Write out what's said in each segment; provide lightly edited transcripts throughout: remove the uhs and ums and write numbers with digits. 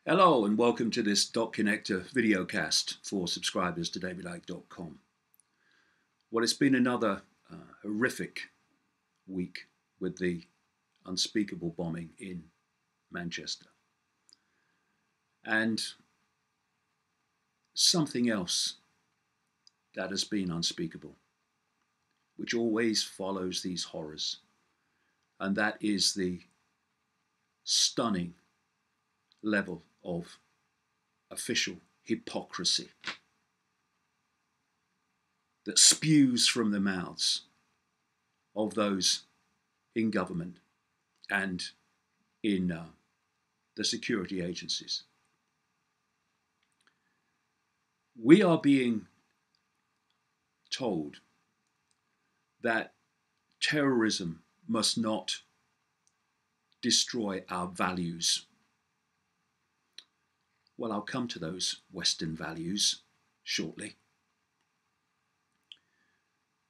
Hello and welcome to this Dot Connector videocast for subscribers to davidicke.com. Well, it's been another horrific week with the unspeakable bombing in Manchester. And something else that has been unspeakable, which always follows these horrors, and that is the stunning level of official hypocrisy that spews from the mouths of those in government and in the security agencies. We are being told that terrorism must not destroy our values. Well, I'll come to those Western values shortly.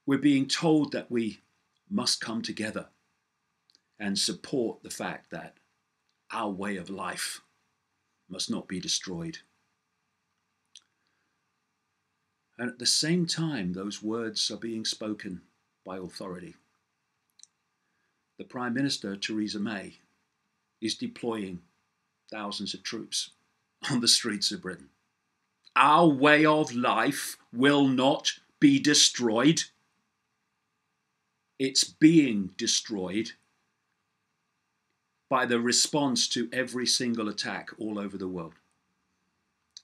We're being told that we must come together and support the fact that our way of life must not be destroyed. And at the same time, those words are being spoken by authority. The Prime Minister, Theresa May, is deploying thousands of troops on the streets of Britain. Our way of life will not be destroyed. It's being destroyed by the response to every single attack all over the world.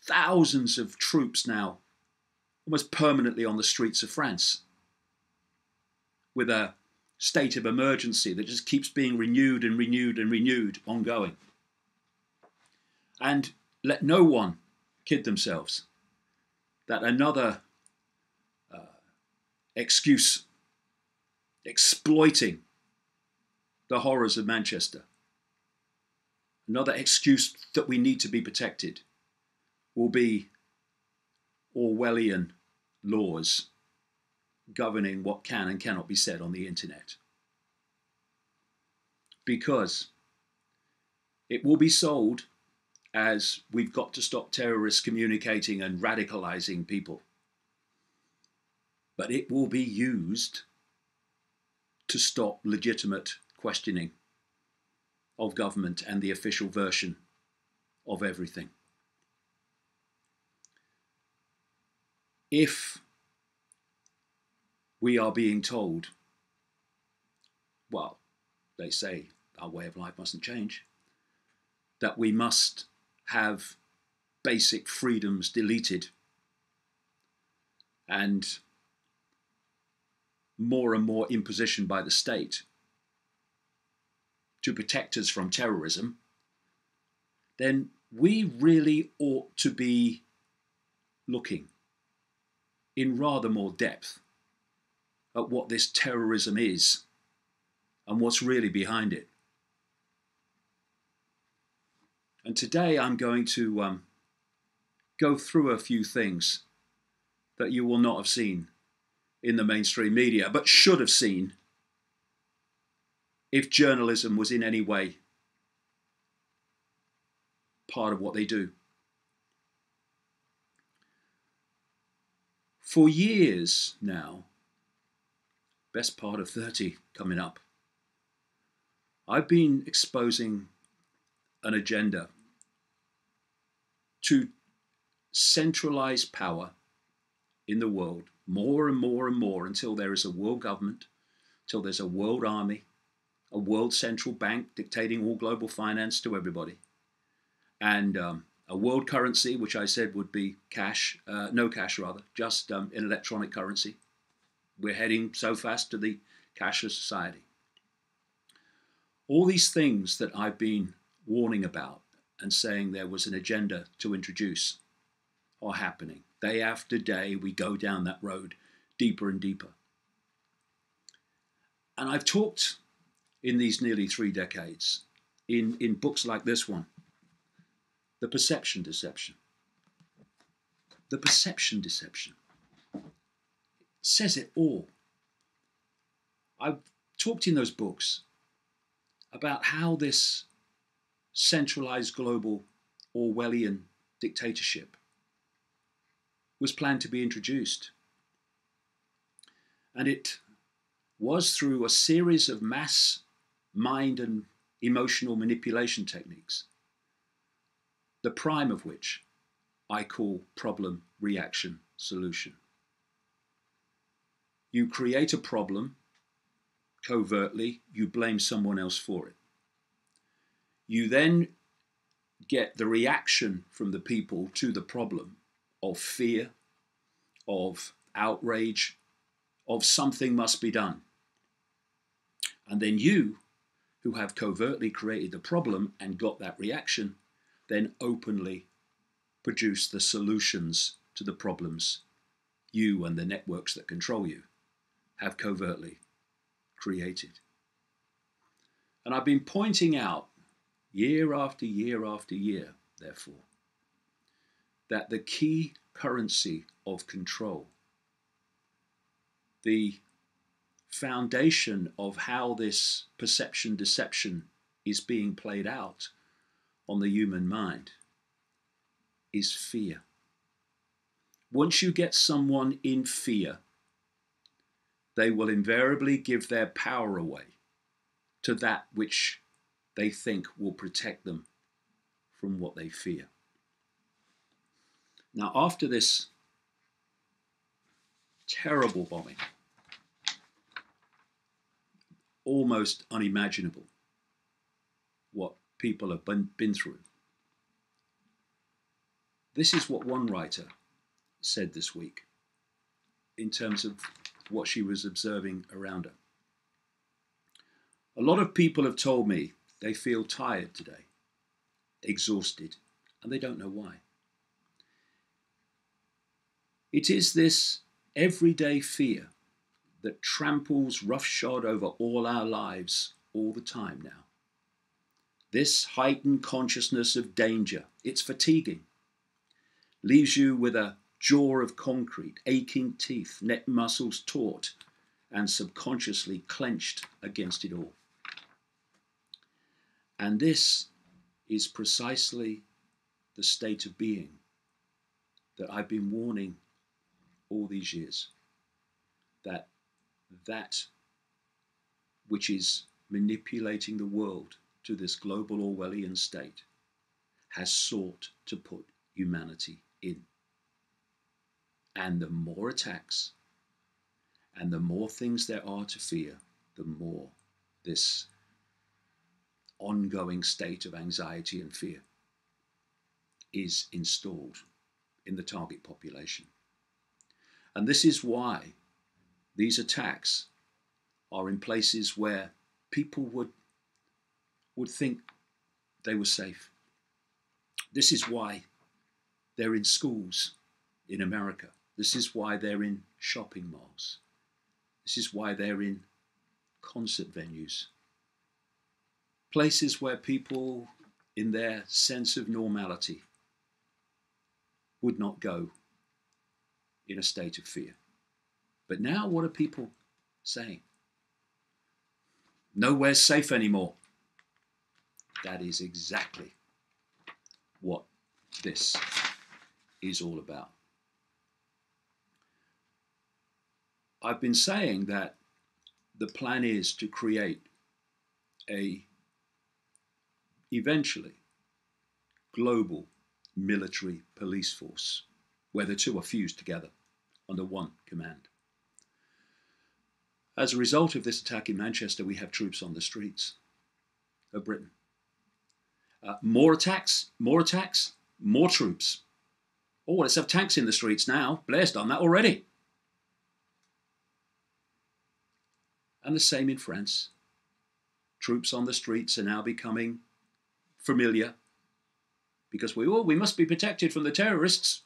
Thousands of troops now, almost permanently on the streets of France, with a state of emergency that just keeps being renewed and renewed and renewed, ongoing. And let no one kid themselves that another excuse exploiting the horrors of Manchester, another excuse that we need to be protected, will be Orwellian laws governing what can and cannot be said on the internet. Because it will be sold as we've got to stop terrorists communicating and radicalizing people. But it will be used to stop legitimate questioning of government and the official version of everything. If we are being told, well, they say our way of life mustn't change, that we must have basic freedoms deleted and more imposition by the state to protect us from terrorism, then we really ought to be looking in rather more depth at what this terrorism is and what's really behind it. And today I'm going to go through a few things that you will not have seen in the mainstream media, but should have seen if journalism was in any way part of what they do. For years now, best part of 30 coming up, I've been exposing an agenda to centralize power in the world more and more and more until there is a world government, until there's a world army, a world central bank dictating all global finance to everybody, and a world currency, which I said would be cash, no cash rather, just an electronic currency. We're heading so fast to the cashless society. All these things that I've been warning about and saying there was an agenda to introduce are happening. Day after day, we go down that road deeper and deeper. And I've talked in these nearly 3 decades, in books like this one, The Perception Deception. The Perception Deception says it all. I've talked in those books about how this centralized global Orwellian dictatorship was planned to be introduced. And it was through a series of mass mind and emotional manipulation techniques, the prime of which I call problem, reaction, solution. You create a problem covertly, you blame someone else for it. You then get the reaction from the people to the problem of fear, of outrage, of something must be done. And then you, who have covertly created the problem and got that reaction, then openly produce the solutions to the problems you and the networks that control you have covertly created. And I've been pointing out year after year after year, therefore, that the key currency of control, the foundation of how this perception deception is being played out on the human mind, is fear. Once you get someone in fear, they will invariably give their power away to that which they think will protect them from what they fear. Now, after this terrible bombing, almost unimaginable what people have been through, this is what one writer said this week in terms of what she was observing around her. A lot of people have told me they feel tired today, exhausted, and they don't know why. It is this everyday fear that tramples roughshod over all our lives all the time now. This heightened consciousness of danger, it's fatiguing, leaves you with a jaw of concrete, aching teeth, neck muscles taut, and subconsciously clenched against it all. And this is precisely the state of being that I've been warning all these years, that which is manipulating the world to this global Orwellian state has sought to put humanity in. And the more attacks and the more things there are to fear, the more this ongoing state of anxiety and fear is installed in the target population. And this is why these attacks are in places where people would think they were safe. This is why they're in schools in America. This is why they're in shopping malls. This is why they're in concert venues. Places where people, in their sense of normality, would not go in a state of fear. But now what are people saying? Nowhere's safe anymore. That is exactly what this is all about. I've been saying that the plan is to create a eventually global military police force where the two are fused together under one command. As a result of this attack in Manchester, we have troops on the streets of Britain. More attacks, more troops. Oh, let's have tanks in the streets now. Blair's done that already. And the same in France. Troops on the streets are now becoming familiar because we must be protected from the terrorists.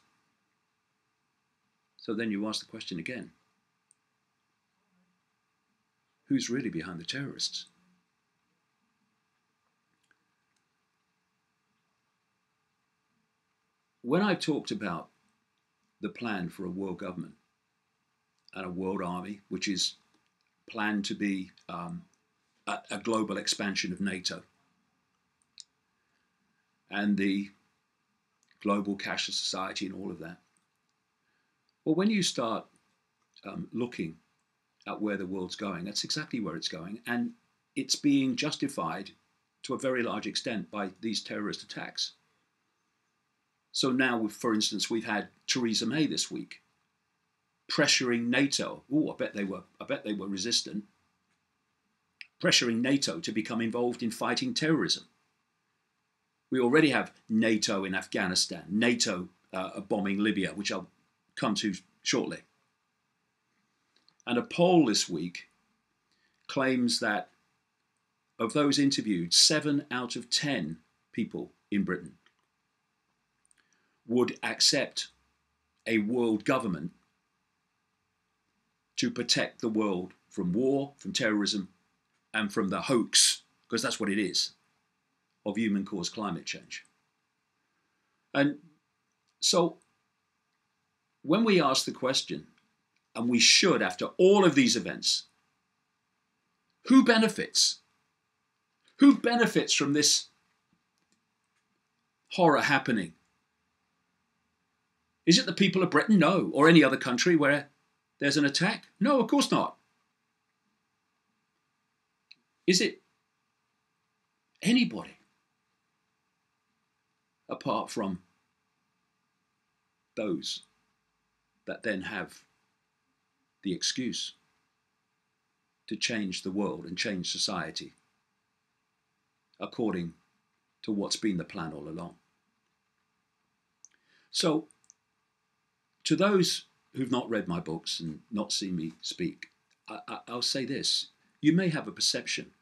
So then you ask the question again. Who's really behind the terrorists? When I talked about the plan for a world government and a world army, which is planned to be a global expansion of NATO, and the global cashless society and all of that. Well, when you start looking at where the world's going, that's exactly where it's going. And it's being justified to a very large extent by these terrorist attacks. So now, for instance, we've had Theresa May this week pressuring NATO. Oh, I bet they were resistant. Pressuring NATO to become involved in fighting terrorism. We already have NATO in Afghanistan, NATO bombing Libya, which I'll come to shortly. And a poll this week claims that of those interviewed, 7 out of 10 people in Britain would accept a world government to protect the world from war, from terrorism, and from the hoax, because that's what it is, of human-caused climate change. And so when we ask the question, and we should after all of these events, who benefits? Who benefits from this horror happening? Is it the people of Britain? No. Or any other country where there's an attack? No, of course not. Is it anybody apart from those that then have the excuse to change the world and change society according to what's been the plan all along? So, to those who've not read my books and not seen me speak, I'll say this. You may have a perception,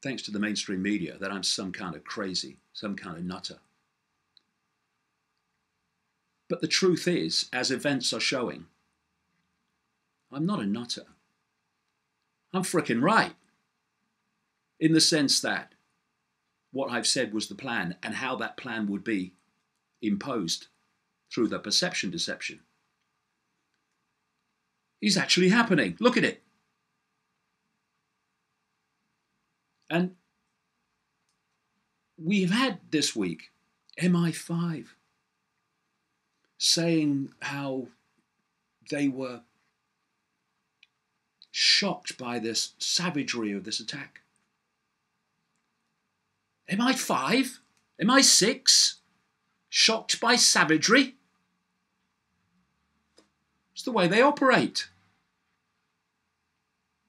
thanks to the mainstream media, that I'm some kind of crazy, some kind of nutter. But the truth is, as events are showing, I'm not a nutter. I'm frickin' right. In the sense that what I've said was the plan and how that plan would be imposed through the perception deception is actually happening. Look at it. And we've had this week MI5 saying how they were shocked by this savagery of this attack. MI5? MI6? Shocked by savagery? It's the way they operate.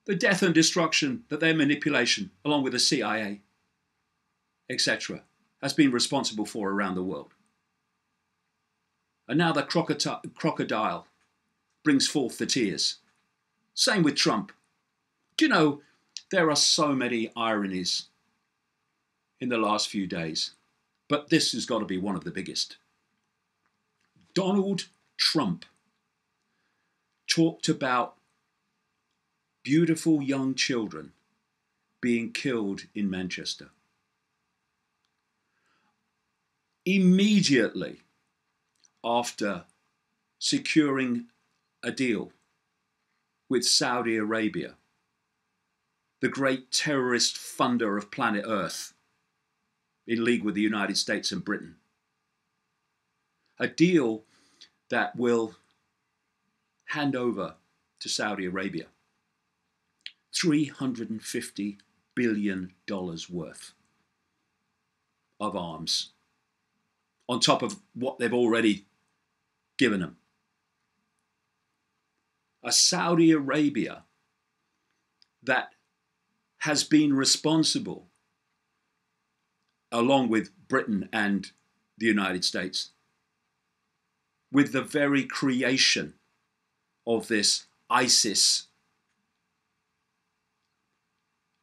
The death and destruction that their manipulation, along with the CIA, etc., has been responsible for around the world. And now the crocodile brings forth the tears. Same with Trump. Do you know, there are so many ironies in the last few days, but this has got to be one of the biggest. Donald Trump talked about beautiful young children being killed in Manchester. Immediately after securing a deal with Saudi Arabia, the great terrorist funder of planet Earth, in league with the United States and Britain. A deal that will hand over to Saudi Arabia $350 billion worth of arms, on top of what they've already given them. A Saudi Arabia that has been responsible, along with Britain and the United States, with the very creation of this ISIS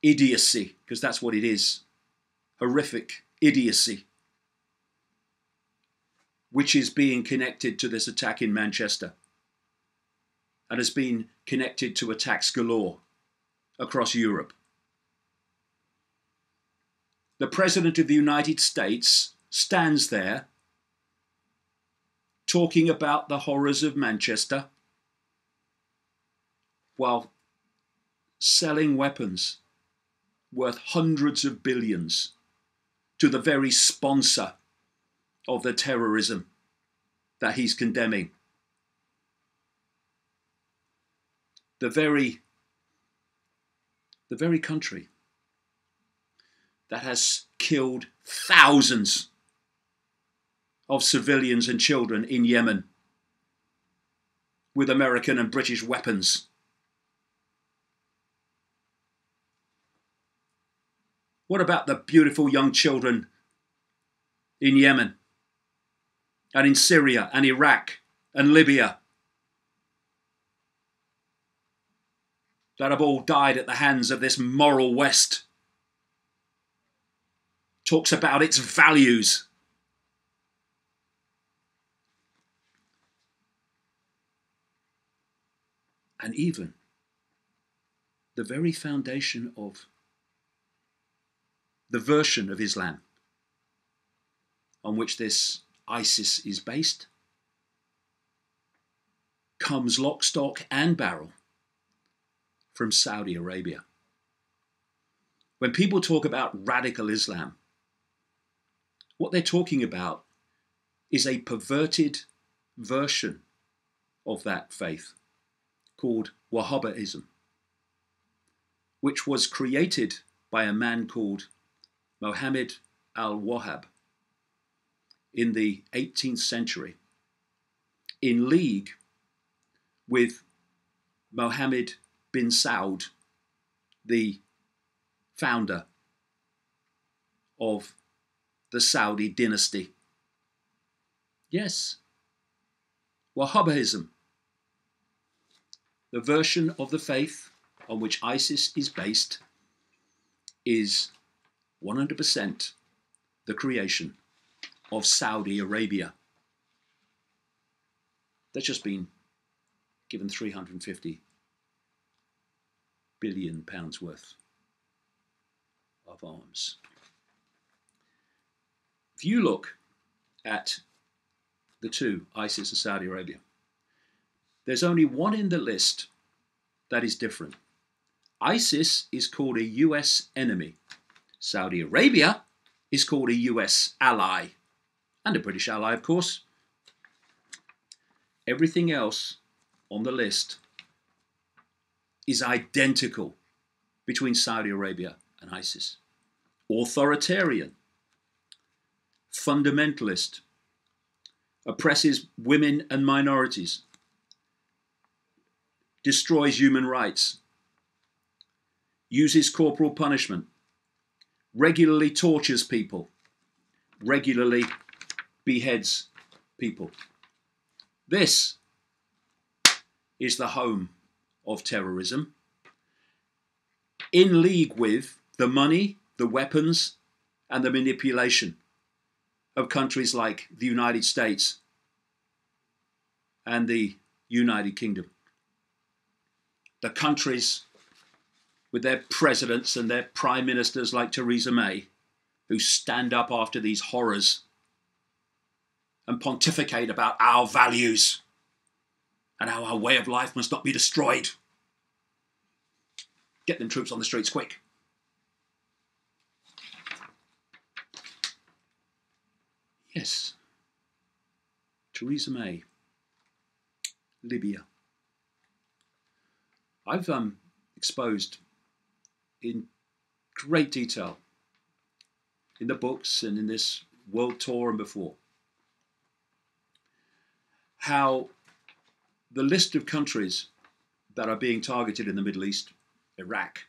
idiocy, because that's what it is, horrific idiocy, which is being connected to this attack in Manchester and has been connected to attacks galore across Europe. The President of the United States stands there talking about the horrors of Manchester while selling weapons worth hundreds of billions to the very sponsor of the terrorism that he's condemning. The very country that has killed thousands of civilians and children in Yemen with American and British weapons. What about the beautiful young children in Yemen and in Syria and Iraq and Libya that have all died at the hands of this moral West? Talks about its values. And even the very foundation of the version of Islam on which this ISIS is based comes lock, stock and barrel from Saudi Arabia. When people talk about radical Islam, what they're talking about is a perverted version of that faith called Wahhabism, which was created by a man called Muhammad al-Wahhab in the 18th century in league with Mohammed bin Saud, the founder of the Saudi dynasty. Yes, Wahhabism, the version of the faith on which ISIS is based, is 100% the creation of Saudi Arabia. That's just been given £350 billion worth of arms. If you look at the two, ISIS and Saudi Arabia, there's only one in the list that is different. ISIS is called a US enemy. Saudi Arabia is called a US ally, and a British ally, of course. Everything else on the list is identical between Saudi Arabia and ISIS. Authoritarian, fundamentalist, oppresses women and minorities, destroys human rights, uses corporal punishment, regularly tortures people, regularly beheads people. This is the home of terrorism, in league with the money, the weapons, and the manipulation of countries like the United States and the United Kingdom. The countries with their presidents and their prime ministers like Theresa May, who stand up after these horrors and pontificate about our values and how our way of life must not be destroyed. Get them troops on the streets quick. Yes, Theresa May, Libya. I've exposed in great detail in the books and in this world tour and before how the list of countries that are being targeted in the Middle East, Iraq,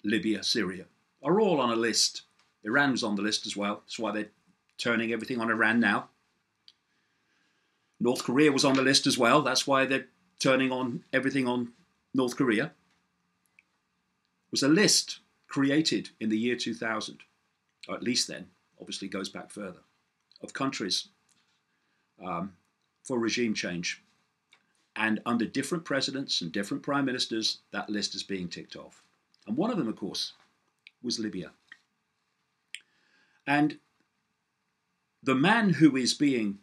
Libya, Syria, are all on a list. Iran's on the list as well. That's why they're turning everything on Iran now. North Korea was on the list as well. That's why they're turning on everything on North Korea. It was a list created in the year 2000, or at least then, obviously goes back further, of countries for regime change. And under different presidents and different prime ministers, that list is being ticked off. And one of them, of course, was Libya. And the man who is being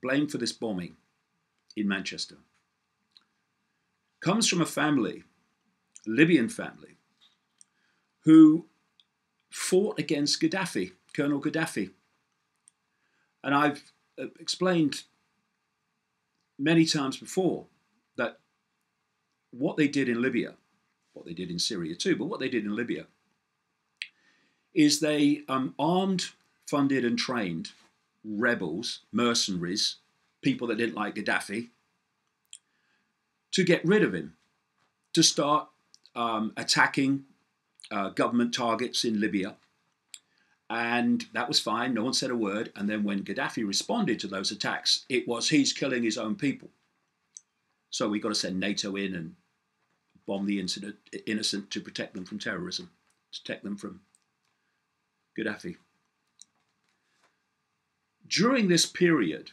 blamed for this bombing in Manchester comes from a family, a Libyan family, who fought against Gaddafi Colonel Gaddafi. And I've explained many times before that what they did in Libya, what they did in Syria too, but what they did in Libya is they armed, funded and trained rebels, mercenaries, people that didn't like Gaddafi, to get rid of him, to start attacking government targets in Libya. And that was fine, no one said a word. And then when Gaddafi responded to those attacks, it was he's killing his own people. So we've got to send NATO in and bomb the innocent to protect them from terrorism, to protect them from Gaddafi. During this period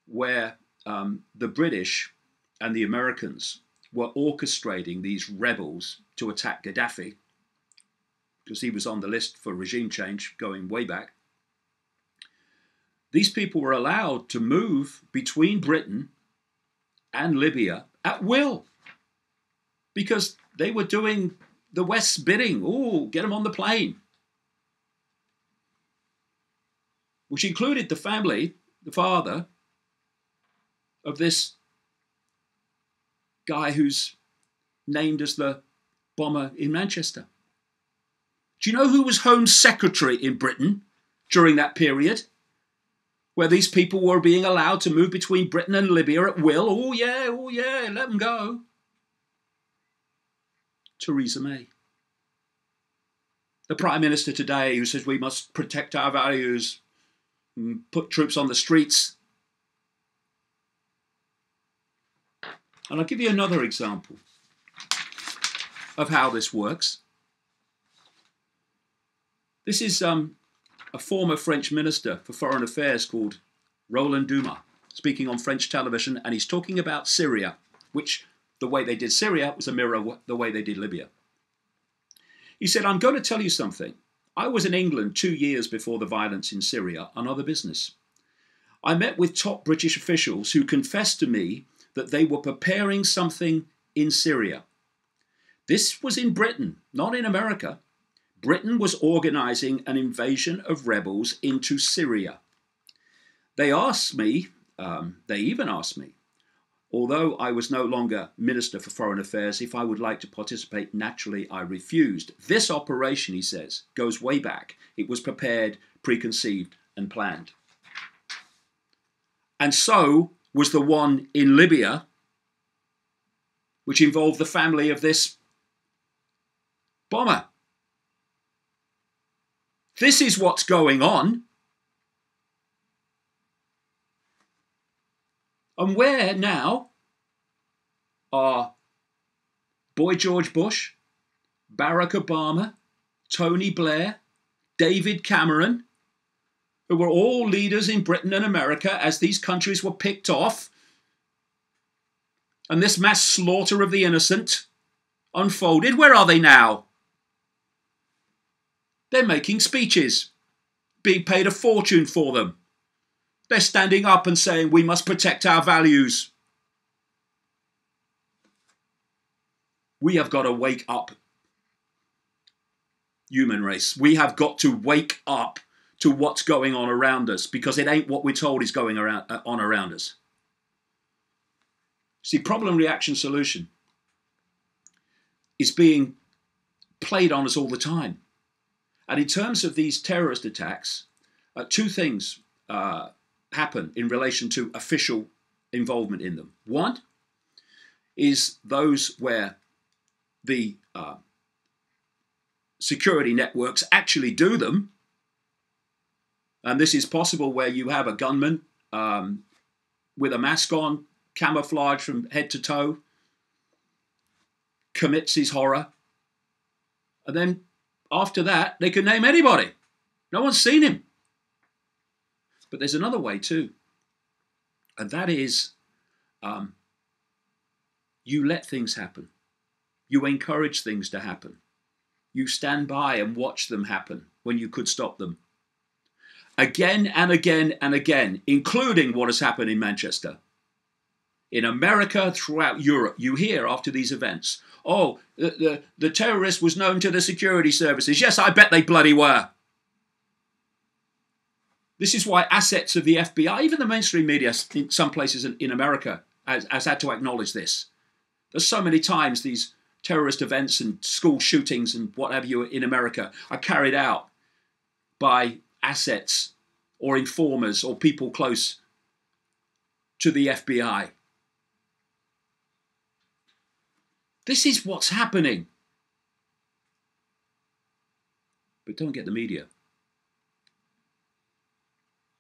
where the British and the Americans were orchestrating these rebels to attack Gaddafi, because he was on the list for regime change going way back, these people were allowed to move between Britain and Libya at will, because they were doing the West's bidding. Oh, get them on the plane. Which included the family, the father of this guy who's named as the bomber in Manchester. Do you know who was Home Secretary in Britain during that period, where these people were being allowed to move between Britain and Libya at will? Oh yeah, let them go. Theresa May. The Prime Minister today, who says we must protect our values and put troops on the streets. And I'll give you another example of how this works. This is a former French minister for foreign affairs called Roland Dumas, speaking on French television, and he's talking about Syria, which the way they did Syria was a mirror of the way they did Libya. He said, I'm going to tell you something. I was in England 2 years before the violence in Syria on other business. I met with top British officials who confessed to me that they were preparing something in Syria. This was in Britain, not in America. Britain was organising an invasion of rebels into Syria. They even asked me, although I was no longer Minister for Foreign Affairs, if I would like to participate. Naturally, I refused. This operation, he says, goes way back. It was prepared, preconceived and planned. And so was the one in Libya, which involved the family of this bomber. This is what's going on. And where now are Boy George Bush, Barack Obama, Tony Blair, David Cameron, who were all leaders in Britain and America as these countries were picked off, and this mass slaughter of the innocent unfolded? Where are they now? They're making speeches, being paid a fortune for them. They're standing up and saying, we must protect our values. We have got to wake up, human race. We have got to wake up to what's going on around us, because it ain't what we're told is going on around us. See, problem, reaction, solution is being played on us all the time. And in terms of these terrorist attacks, two things happen in relation to official involvement in them. One is those where the security networks actually do them. And this is possible where you have a gunman with a mask on, camouflage from head to toe, commits his horror. And then after that, they can name anybody. No one's seen him. But there's another way too. And that is you let things happen. You encourage things to happen. You stand by and watch them happen when you could stop them. Again and again and again, including what has happened in Manchester. In America, throughout Europe, you hear after these events, oh, the terrorist was known to the security services. Yes, I bet they bloody were. This is why assets of the FBI, even the mainstream media in some places in America, has had to acknowledge this. There's so many times these terrorist events and school shootings and what have you in America are carried out by assets or informers or people close to the FBI. This is what's happening. But don't get the media.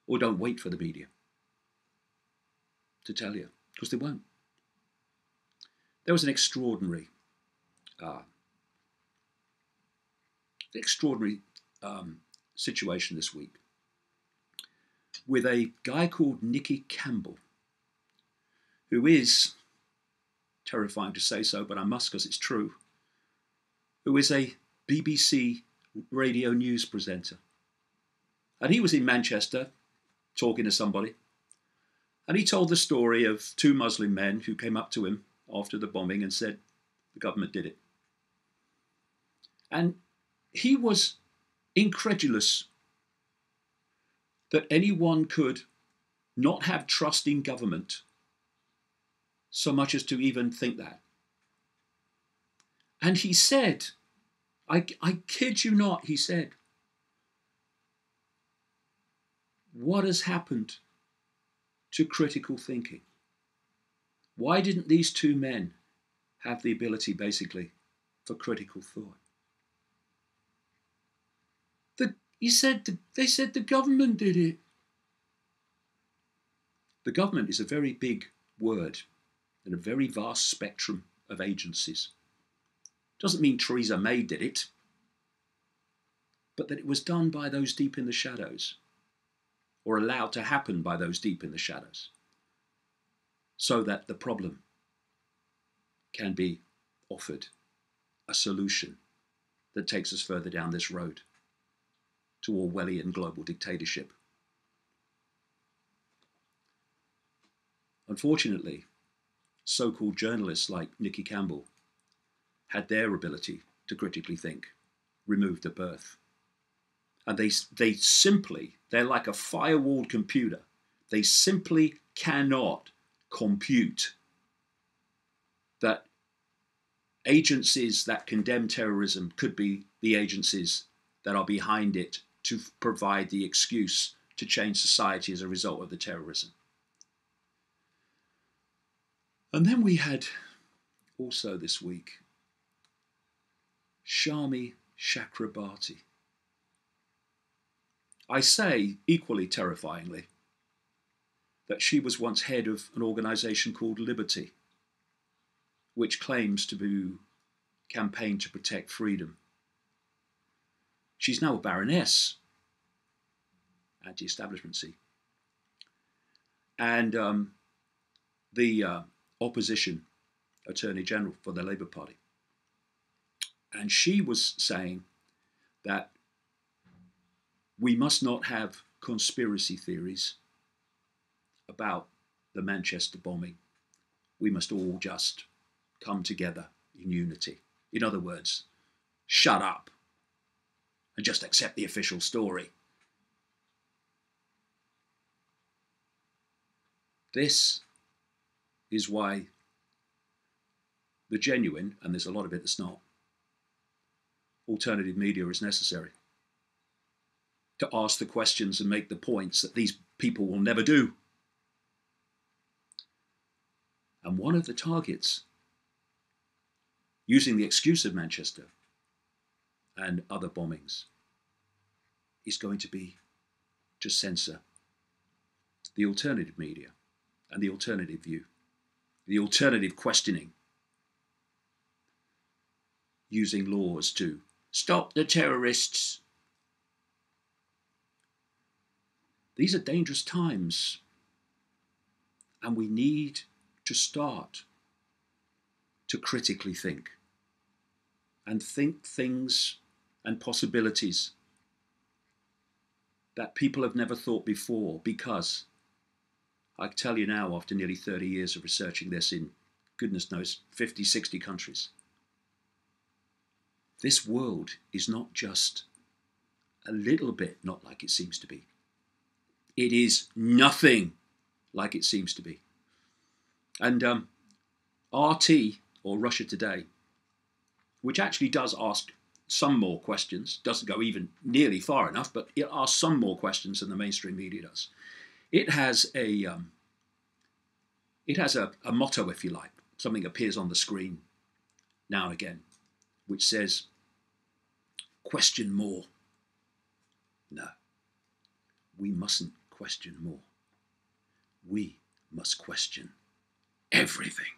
Or don't wait for the media to tell you, because they won't. There was an extraordinary situation this week with a guy called Icke Campbell, who is, terrifying to say so, but I must because it's true, who is a BBC radio news presenter. And he was in Manchester talking to somebody, and he told the story of two Muslim men who came up to him after the bombing and said the government did it. And he was incredulous that anyone could not have trust in government so much as to even think that. And he said, I kid you not, he said, what has happened to critical thinking? Why didn't these two men have the ability, basically, for critical thought? They said the government did it. The government is a very big word and a very vast spectrum of agencies. Doesn't mean Theresa May did it, but that it was done by those deep in the shadows, or allowed to happen by those deep in the shadows, so that the problem can be offered a solution that takes us further down this road to Orwellian global dictatorship. Unfortunately, so-called journalists like Icke Campbell had their ability to critically think removed at birth. And they're like a firewalled computer. They simply cannot compute that agencies that condemn terrorism could be the agencies that are behind it to provide the excuse to change society as a result of the terrorism. And then we had also this week Shami Chakrabarti. I say, equally terrifyingly, that she was once head of an organisation called Liberty, which claims to campaign to protect freedom. She's now a baroness, anti-establishmency. And the opposition Attorney General for the Labour Party. And she was saying that we must not have conspiracy theories about the Manchester bombing. We must all just come together in unity. In other words, shut up and just accept the official story. This is why the genuine, and there's a lot of it that's not, alternative media is necessary to ask the questions and make the points that these people will never do. And one of the targets, using the excuse of Manchester and other bombings, is going to be to censor the alternative media and the alternative view, the alternative questioning, using laws to stop the terrorists. These are dangerous times, and we need to start to critically think and think things and possibilities that people have never thought before, because I tell you now, after nearly 30 years of researching this in, goodness knows, 50, 60 countries, this world is not just a little bit not like it seems to be. It is nothing like it seems to be. And RT, or Russia Today, which actually does ask some more questions, doesn't go even nearly far enough, but it asks some more questions than the mainstream media does. It has a motto, if you like. Something appears on the screen now and again, which says, question more. No, we mustn't question more. We must question everything.